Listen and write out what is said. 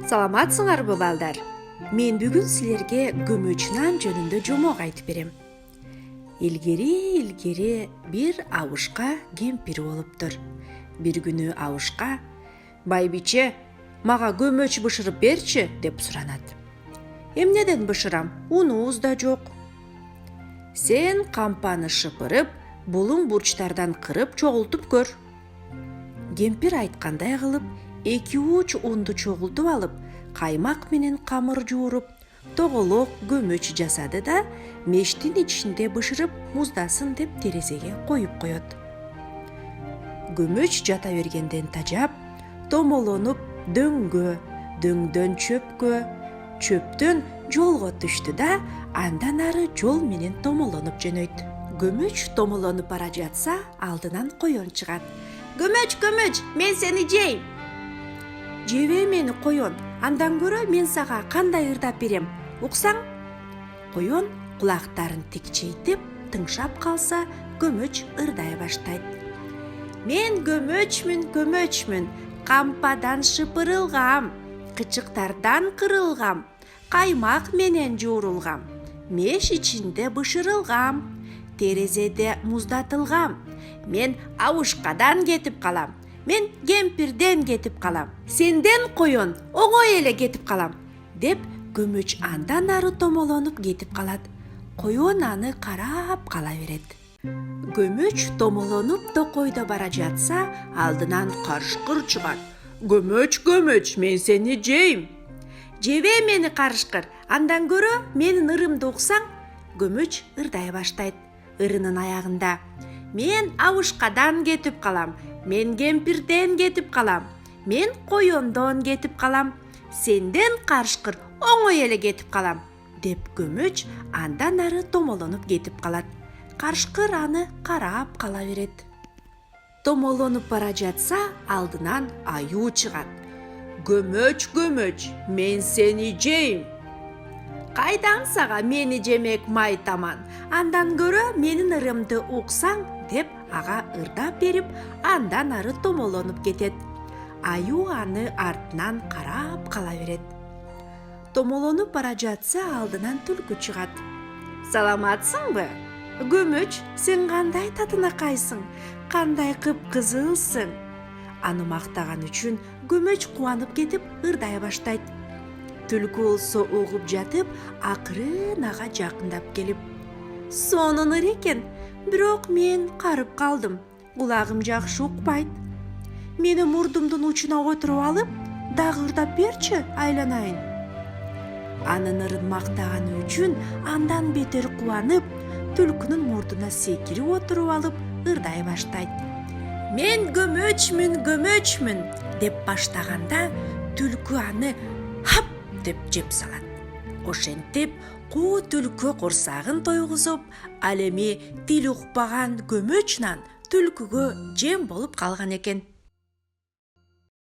Саламатсыңарбы балдар? Мен бүгін сілерге көмөч нан жөнүндө жомок айтып берем. Илгери бир абышка кемпир болуптур. Бир күнү абышка: "Байбиче, мага көмөч бышырып берчи" деп суранат. "Эмнеден бышырам? Унубуз да жок." "Сен кампаны шыпырып, булуң бурчтардан кырып чогултуп көр." Кемпир айткандай кылып, 2-3 унду чогултуп алып, каймак менен камыр жууруп, тоголок көмөч жасады да мештин ичинде бышырып муздасын деп терезеге коюп коет. Көмөч жата бергенден тажап, томолонуп дөңгө, дөңдөн чөпкө, чөптөн жолго түштү да андан ары жол менен томолонуп жөнөйт. Көмөч томолонуп бара жатса, алдынан коен чыгат. "Көмөч, мен сени жейм." "Жебей мени коен, андан көрө мен сага кандай ырдап берем, уксаң?" Коен кулактарын тикчейтип тыңшап калса, көмөч ырдай баштайт. "Мен көмөчмүн, кампадан шыпырылгам, кычыктардан кырылгам, каймак менен жуурулгам, меш ичинде бышырылгам, терезеде муздатылгам. Мен абышкадан кетип калам, мен кемпирден кетип калам, сенден коен оңой эле кетип калам" деп көмөч андан ары томолонуп кетип калат. Коен аны карап кала берет. Көмөч томолонуп токойдо бара жатса, алдынан карышкыр чыгат. "Көмөч, мен сени жейм." "Жебей мени карышкыр, андан көрө менин ырымды уксаң?" Көмөч ырдай баштайт. Ырынын аягында: "Мен абышкадан кетип калам, мен кемпирден кетип калам, мен коендон кетип калам, сенден карышкыр оңой эле кетип калам" деп көмөч андан ары томолонуп кетип калат. Карышкыр аны карап кала берет. Томолонуп бара жатса, алдынан аюу чыгат. "Көмөч, мен сени жейм." "Кайдан сага мени жемек майтаман, андан көрө менин ырымды уксаң" деп ага ырдап берип, андан ары томолонуп кетет. Аюу аны артынан карап кала берет. Томолонуп бара жатса, алдынан түлкү чыгат. "Саламатсыңбы? Көмөч, сен кандай татынакайсың, кандай кыпкызылсың?" Аны мактаган үчүн көмөч кубанып кетип ырдай баштайт. Түлкү болсо угуп жатып, акырын ага жакындап келип: "Сонун ыр экен, бирок мен карып калдым, кулагым жакшы укпайт. Мени мурдумдун учуна отуруп алып, дагы ырдап берчи, айланайын." Анын ырын мактаганы үчүн андан бетер кубанып, түлкүнүн мурдуна секирип отуруп алып ырдай баштайт. "Мен көмөчмүн" деп баштаганда, түлкү аны хап деп жеп салат. Ошентип куу түлкү курсагын тойгузуп, ал эми тил укпаган көмөч нан түлкүгө жем болуп калган экен.